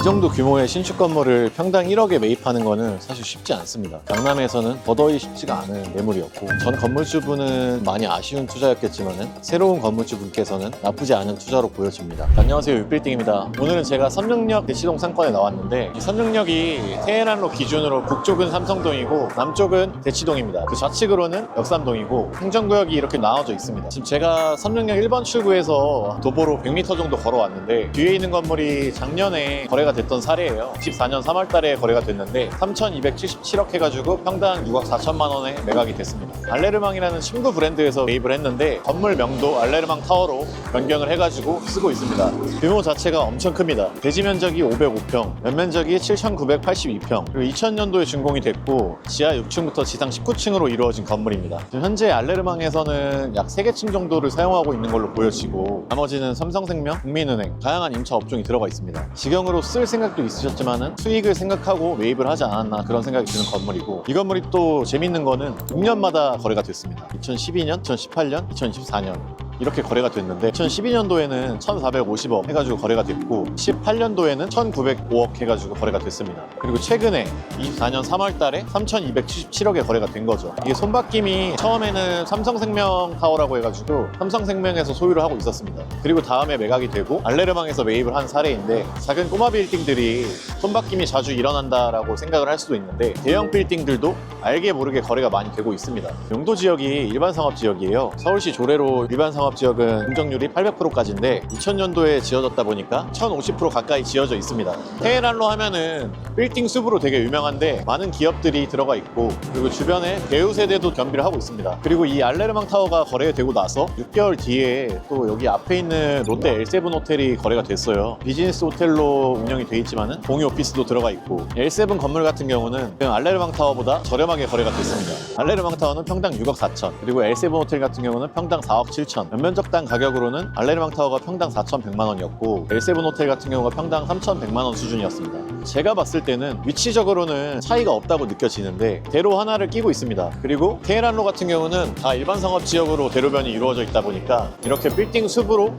정도 규모의 신축 건물을 평당 1억에 매입하는 거는 사실 쉽지 않습니다. 강남에서는 더더욱 쉽지가 않은 매물이었고, 전 건물주분은 많이 아쉬운 투자였겠지만 새로운 건물주분께서는 나쁘지 않은 투자로 보여집니다. 안녕하세요, 육빌딩입니다. 오늘은 제가 선릉역 대치동 상권에 나왔는데, 이 선릉역이 테헤란로 기준으로 북쪽은 삼성동이고 남쪽은 대치동입니다. 그 좌측으로는 역삼동이고 행정구역이 이렇게 나눠져 있습니다. 지금 제가 선릉역 1번 출구에서 도보로 100m 정도 걸어왔는데, 뒤에 있는 건물이 작년에 거래가 됐던 사례예요. 24년 3월 달에 거래가 됐는데 3,277억 해가지고 평당 6억 4천만 원에 매각이 됐습니다. 알레르망이라는 친구 브랜드에서 매입을 했는데, 건물명도 알레르망 타워로 변경을 해가지고 쓰고 있습니다. 규모 자체가 엄청 큽니다. 대지 면적이 505평, 연면적이 7,982평, 그리고 2000년도에 준공이 됐고 지하 6층부터 지상 19층으로 이루어진 건물입니다. 지금 현재 알레르망에서는 약 3개 층 정도를 사용하고 있는 걸로 보여지고, 나머지는 삼성생명, 국민은행, 다양한 임차 업종이 들어가 있습니다. 직영으로 쓸 생각도 있으셨지만 수익을 생각하고 매입을 하지 않았나, 그런 생각이 드는 건물이고, 이 건물이 또 재밌는 거는 6년마다 거래가 됐습니다. 2012년, 2018년, 2024년 이렇게 거래가 됐는데, 2012년도에는 1,450억 해가지고 거래가 됐고 18년도에는 1,905억 해가지고 거래가 됐습니다. 그리고 최근에 24년 3월 달에 3,277억에 거래가 된 거죠. 이게 손바뀜이 처음에는 삼성생명 타워라고 해가지고 삼성생명에서 소유를 하고 있었습니다. 그리고 다음에 매각이 되고 알레르망에서 매입을 한 사례인데, 작은 꼬마 빌딩들이 손바뀜이 자주 일어난다라고 생각을 할 수도 있는데, 대형 빌딩들도 알게 모르게 거래가 많이 되고 있습니다. 용도 지역이 일반 상업 지역이에요. 서울시 조례로 일반 상업 지역은 공정률이 800%까지인데 2000년도에 지어졌다 보니까 1050% 가까이 지어져 있습니다. 테헤란로 하면은 빌딩 숲으로 되게 유명한데 많은 기업들이 들어가 있고, 그리고 주변에 대우 세대도 겸비를 하고 있습니다. 그리고 이 알레르망 타워가 거래되고 나서 6개월 뒤에 또 여기 앞에 있는 롯데 L7 호텔이 거래가 됐어요. 비즈니스 호텔로 운영이 돼 있지만은 공유 오피스도 들어가 있고, L7 건물 같은 경우는 그냥 알레르망 타워보다 저렴하게 거래가 됐습니다. 알레르망 타워는 평당 6억 4천, 그리고 L7 호텔 같은 경우는 평당 4억 7천. 연면적당 가격으로는 알레르망 타워가 평당 4,100만 원이었고 L7 호텔 같은 경우가 평당 3,100만 원 수준이었습니다. 제가 봤을 때는 위치적으로는 차이가 없다고 느껴지는데 대로 하나를 끼고 있습니다. 그리고 테헤란로 같은 경우는 다 일반 상업 지역으로 대로변이 이루어져 있다 보니까 이렇게 빌딩 숲으로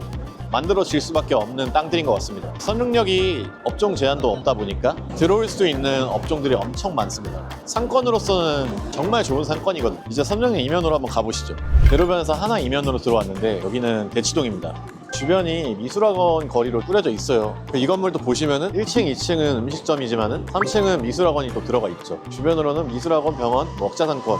만들어질 수밖에 없는 땅들인 것 같습니다. 선릉역이 업종 제한도 없다 보니까 들어올 수 있는 업종들이 엄청 많습니다. 상권으로서는 정말 좋은 상권이거든요. 이제 선릉역 이면으로 한번 가보시죠. 대로변에서 하나 이면으로 들어왔는데 여기는 대치동입니다. 주변이 미술학원 거리로 꾸려져 있어요. 이 건물도 보시면은 1층, 2층은 음식점이지만은 3층은 미술학원이 또 들어가 있죠. 주변으로는 미술학원, 병원, 먹자상권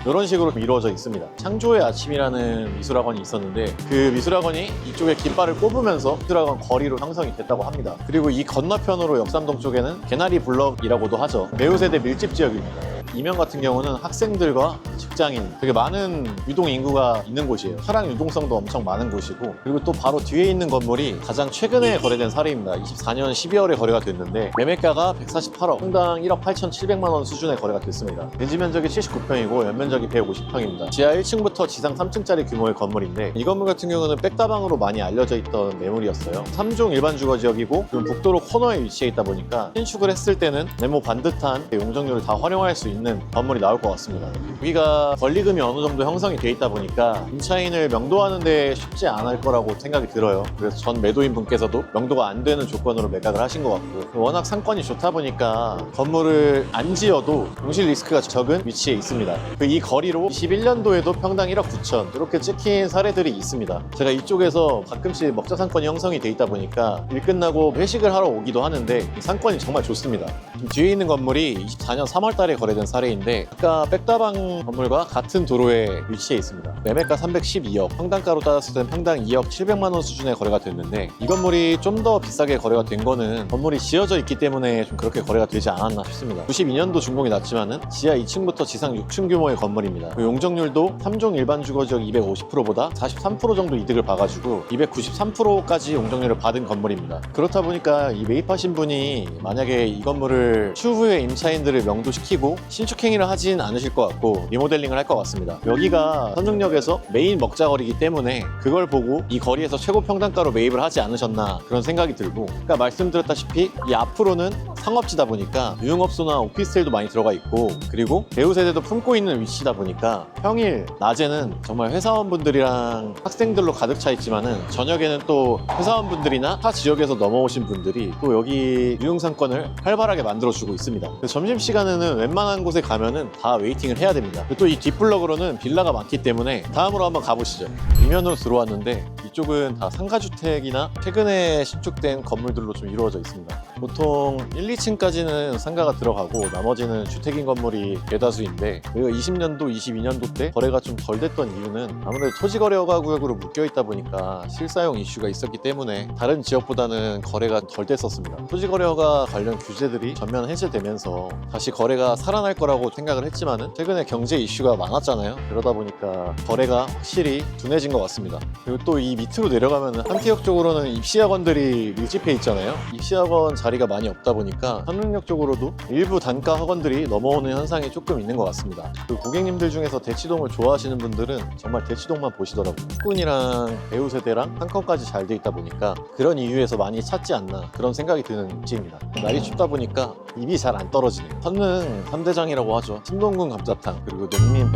이런 식으로 이루어져 있습니다. 창조의 아침이라는 미술학원이 있었는데, 그 미술학원이 이쪽에 깃발을 꼽으면서 미술학원 거리로 형성이 됐다고 합니다. 그리고 이 건너편으로 역삼동 쪽에는 개나리 블럭이라고도 하죠. 배우세대 밀집 지역입니다. 이면 같은 경우는 학생들과 직장인, 되게 많은 유동 인구가 있는 곳이에요. 차량 유동성도 엄청 많은 곳이고, 그리고 또 바로 뒤에 있는 건물이 가장 최근에 거래된 사례입니다. 24년 12월에 거래가 됐는데 매매가가 148억, 평당 1억 8,700만 원 수준의 거래가 됐습니다. 대지 면적이 79평이고 연면적이 150평입니다. 지하 1층부터 지상 3층짜리 규모의 건물인데, 이 건물 같은 경우는 백다방으로 많이 알려져 있던 매물이었어요. 3종 일반 주거 지역이고 북도로 코너에 위치해 있다 보니까 신축을 했을 때는 네모 반듯한 용적률을 다 활용할 수 있는 건물이 나올 것 같습니다. 여기가 권리금이 어느 정도 형성이 돼 있다 보니까 임차인을 명도하는 데 쉽지 않을 거라고 생각이 들어요. 그래서 전 매도인 분께서도 명도가 안 되는 조건으로 매각을 하신 것 같고, 워낙 상권이 좋다 보니까 건물을 안 지어도 공실 리스크가 적은 위치에 있습니다. 이 거리로 21년도에도 평당 1억 9천 이렇게 찍힌 사례들이 있습니다. 제가 이쪽에서 가끔씩 먹자 상권이 형성이 돼 있다 보니까 일 끝나고 회식을 하러 오기도 하는데 이 상권이 정말 좋습니다. 뒤에 있는 건물이 24년 3월 달에 거래된 사례인데, 아까 백다방 건물과 같은 도로에 위치해 있습니다. 매매가 312억, 평당가로 따졌을 땐 평당 2억 700만 원 수준의 거래가 됐는데, 이 건물이 좀 더 비싸게 거래가 된 거는 건물이 지어져 있기 때문에 좀 그렇게 거래가 되지 않았나 싶습니다. 92년도 준공이 났지만은 지하 2층부터 지상 6층 규모의 건물입니다. 용적률도 3종 일반 주거지역 250%보다 43% 정도 이득을 봐가지고 293%까지 용적률을 받은 건물입니다. 그렇다 보니까 이 매입하신 분이 만약에 이 건물을 추후에 임차인들을 명도시키고 신축행위를 하진 않으실 것 같고 리모델링을 할 것 같습니다. 여기가 선릉역에서 메인 먹자거리이기 때문에 그걸 보고 이 거리에서 최고 평당가로 매입을 하지 않으셨나, 그런 생각이 들고, 그러니까 말씀드렸다시피 이 앞으로는 상업지다 보니까 유흥업소나 오피스텔도 많이 들어가 있고, 그리고 배우 세대도 품고 있는 위치다 보니까 평일 낮에는 정말 회사원분들이랑 학생들로 가득 차 있지만은 저녁에는 또 회사원분들이나 타 지역에서 넘어오신 분들이 또 여기 유흥상권을 활발하게 만들어주고 있습니다. 점심시간에는 웬만한 곳에 가면은 다 웨이팅을 해야 됩니다. 또 이 뒷블럭으로는 빌라가 많기 때문에 다음으로 한번 가보시죠. 이면으로 들어왔는데 이쪽은 다 상가주택이나 최근에 신축된 건물들로 좀 이루어져 있습니다. 보통 1, 2층까지는 상가가 들어가고 나머지는 주택인 건물이 대다수인데, 여기가 20년도, 22년도 때 거래가 좀 덜 됐던 이유는 아무래도 토지거래허가 구역으로 묶여있다 보니까 실사용 이슈가 있었기 때문에 다른 지역보다는 거래가 덜 됐었습니다. 토지거래허가 관련 규제들이 전면 해제되면서 다시 거래가 살아날 거라고 생각을 했지만은 최근에 경제 이슈가 많았잖아요. 그러다 보니까 거래가 확실히 둔해진 것 같습니다. 그리고 또 이 밑으로 내려가면 한티역 쪽으로는 입시학원들이 밀집해 있잖아요. 입시학원 자리가 많이 없다 보니까 한릉역 쪽으로도 일부 단가 학원들이 넘어오는 현상이 조금 있는 것 같습니다. 그 고객님들 중에서 대치동을 좋아하시는 분들은 정말 대치동만 보시더라고요. 학군이랑 배우 세대랑 한건까지 잘 돼 있다 보니까 그런 이유에서 많이 찾지 않나 그런 생각이 드는 위치입니다. 날이 춥다 보니까 입이 잘 안 떨어지네요. 선릉 3대장이라고 하죠. 신동군 감자탕, 그리고 농민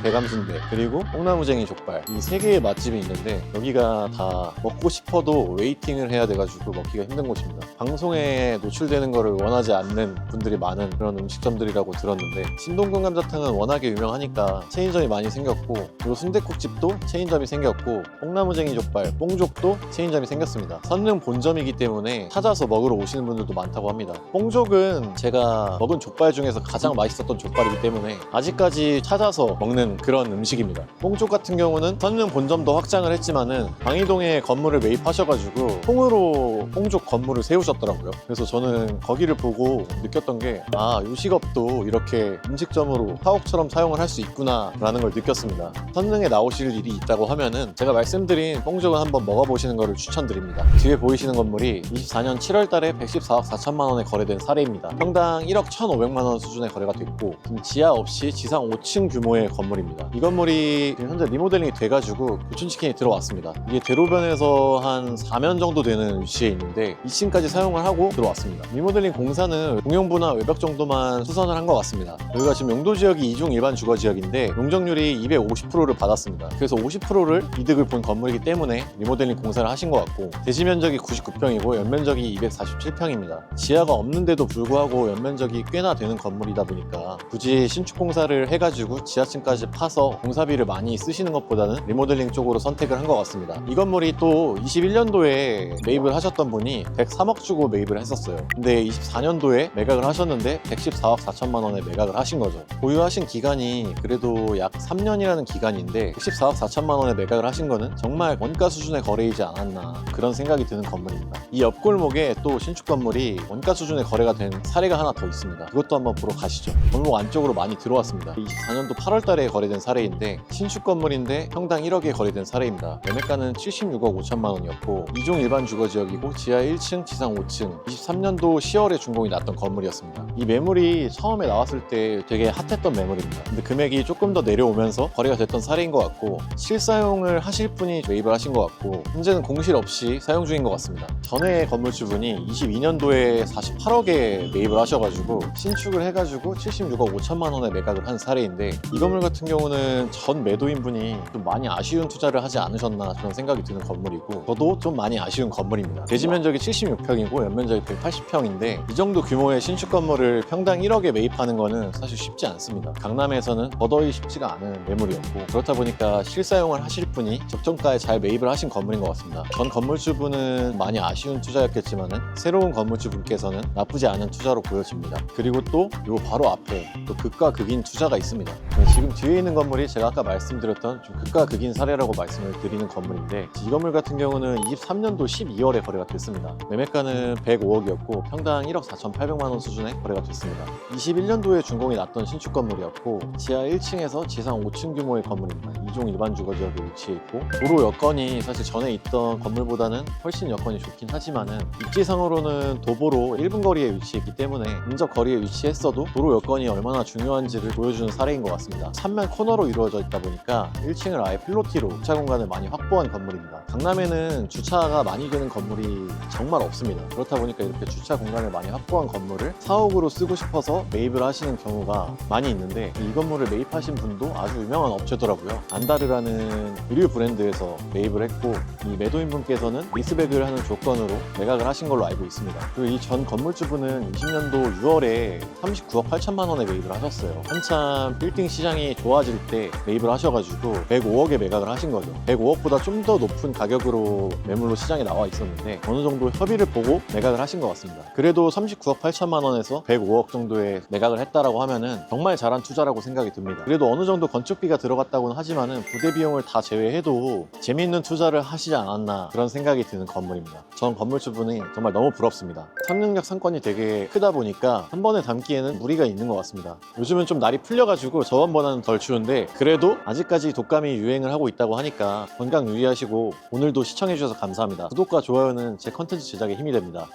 배감순대, 그리고 뽕나무쟁이 족발, 이 세 개의 맛집이 있는데 여기가 다 먹고 싶어도 웨이팅을 해야 돼가지고 먹기가 힘든 곳입니다. 방송에 노출되는 거를 원하지 않는 분들이 많은 그런 음식점들이라고 들었는데, 신동군 감자탕은 워낙에 유명하니까 체인점이 많이 생겼고, 그리고 순댓국집도 체인점이 생겼고, 뽕나무쟁이 족발, 뽕족도 체인점이 생겼습니다. 선릉 본점이기 때문에 찾아서 먹으러 오시는 분들도 많다고 합니다. 뽕족은 제가 먹은 족발 중에서 가장 맛있었던 족발이기 때문에 아직까지 찾아서 먹는 그런 음식입니다. 뽕족 같은 경우는 선릉 본점도 확장을 했지만은 방이동에 건물을 매입하셔가지고 통으로 뽕족 건물을 세우셨더라고요. 그래서 저는 거기를 보고 느꼈던 게, 아, 요식업도 이렇게 음식점으로 사옥처럼 사용을 할 수 있구나 라는 걸 느꼈습니다. 선릉에 나오실 일이 있다고 하면은 제가 말씀드린 뽕족은 한번 먹어보시는 것을 추천드립니다. 뒤에 보이시는 건물이 24년 7월 달에 114억 4천만 원에 거래된 사례입니다. 평당 1억 1,500만 원 수준에 거래가 됐고, 지하 없이 지상 5층 규모의 건물입니다. 이 건물이 현재 리모델링이 돼가지고 구춘치킨이 들어왔습니다. 이게 대로변에서 한 4면 정도 되는 위치에 있는데 2층까지 사용을 하고 들어왔습니다. 리모델링 공사는 공용부나 외벽 정도만 수선을 한 것 같습니다. 여기가 지금 용도지역이 2중 일반 주거지역인데 용적률이 250%를 받았습니다. 그래서 50%를 이득을 본 건물이기 때문에 리모델링 공사를 하신 것 같고, 대지 면적이 99평이고 연면적이 247평입니다. 지하가 없는데도 불구하고 연면적이 꽤나 되는 건물이다 보니까 굳이 신축 공사를 해가지고 지하층까지 파서 공사비를 많이 쓰시는 것보다는 리모델링 쪽으로 선택을 한 것 같습니다. 이 건물이 또 21년도에 매입을 하셨던 분이 103억 주고 매입을 했었어요. 근데 24년도에 매각을 하셨는데 114억 4천만 원에 매각을 하신 거죠. 보유하신 기간이 그래도 약 3년이라는 기간인데 114억 4천만 원에 매각을 하신 거는 정말 원가 수준의 거래이지 않았나 그런 생각이 드는 건물입니다. 이 옆골목에 또 신축 건물이 원가 수준의 거래가 된 사례가 하나 더 있습니다. 그것도 한번 보러 가시죠. 골목 안쪽으로 많이 들어왔습니다. 24년도 8월 달에 거래된 사례인데 신축 건물인데 평당 1억에 거래된 사례입니다. 매매가는 76억 5천만 원이었고 2종 일반 주거지역이고 지하 1층, 지상 5층, 23년도 10월에 준공이 났던 건물이었습니다. 이 매물이 처음에 나왔을 때 되게 핫했던 매물입니다. 근데 금액이 조금 더 내려오면서 거래가 됐던 사례인 것 같고, 실사용을 하실 분이 매입을 하신 것 같고 현재는 공실 없이 사용 중인 것 같습니다. 전에 건물주분이 22년도에 48억에 매입을 하셔가지고 신축을 해가지고 76억 5천만 원에 매각을 한 사례인데, 이 건물 같은 경우는 전 매도인분이 좀 많이 아쉬운 투자를 하지 않으셨나 그런 생각이 드는 건물이고, 저도 좀 많이 아쉬운 건물입니다. 대지 면적이 76평이고 연면적이 180평인데 이 정도 규모의 신축 건물을 평당 1억에 매입하는 거는 사실 쉽지 않습니다. 강남에서는 더더이 쉽지가 않은 매물이었고, 그렇다 보니까 실사용을 하실 분이 적정가에 잘 매입을 하신 건물인 것 같습니다. 전 건물주분은 많이 아쉬운 투자였겠지만은 새로운 건물주분께서는 나쁘지 않은 투자로 보여집니다. 그리고 또 요 바로 앞에 또 극과 극인 투자가 있습니다. 지금 뒤에 있는 건물이 제가 아까 말씀드렸던 좀 극과 극인 사례라고 말씀을 드리는 건물인데, 이 건물 같은 경우는 23년도 12월에 거래가 됐습니다. 매매가는 105억이었고 평당 1억 4,800만 원 수준에 거래가 됐습니다. 21년도에 준공이 났던 신축 건물이었고 지하 1층에서 지상 5층 규모의 건물입니다. 2종 일반 주거지역에 위치해 있고, 도로 여건이 사실 전에 있던 건물보다는 훨씬 여건이 좋긴 하지만은 입지상으로는 도보로 1분 거리에 위치했기 때문에 인접 거리에 위치했어도 도로 여건이 얼마나 중요한지를 보여주는 사례인 것 같습니다. 3면 코너로 이루어져 있다 보니까 1층을 아예 필로 3km 주차 공간을 많이 확보한 건물입니다. 강남에는 주차가 많이 되는 건물이 정말 없습니다. 그렇다 보니까 이렇게 주차 공간을 많이 확보한 건물을 사옥으로 쓰고 싶어서 매입을 하시는 경우가 많이 있는데, 이 건물을 매입하신 분도 아주 유명한 업체더라고요. 안다르라는 의류 브랜드에서 매입을 했고, 이 매도인분께서는 리스백을 하는 조건으로 매각을 하신 걸로 알고 있습니다. 그리고 이 전 건물주분은 20년도 6월에 39억 8천만 원에 매입을 하셨어요. 한참 빌딩 시장이 좋아질 때 매입을 하셔가지고 105억에 매각을 하신 거죠. 105억보다 좀 더 높은 가격으로 매물로 시장에 나와 있었는데 어느 정도 협의를 보고 매각을 하신 것 같습니다. 그래도 39억 8천만 원에서 105억 정도에 매각을 했다라고 하면은 정말 잘한 투자라고 생각이 듭니다. 그래도 어느 정도 건축비가 들어갔다고는 하지만은 부대 비용을 다 제외해도 재미있는 투자를 하시지 않았나 그런 생각이 드는 건물입니다. 전 건물주분이 정말 너무 부럽습니다. 상능력 상권이 되게 크다 보니까 한 번에 담기에는 무리가 있는 것 같습니다. 요즘은 좀 날이 풀려가지고 저번보다는 덜 추운데, 그래도 아직까지 독감이 유행을 하고 있다고 하니까 건강 유의하시고 오늘도 시청해주셔서 감사합니다. 구독과 좋아요는 제 컨텐츠 제작에 힘이 됩니다.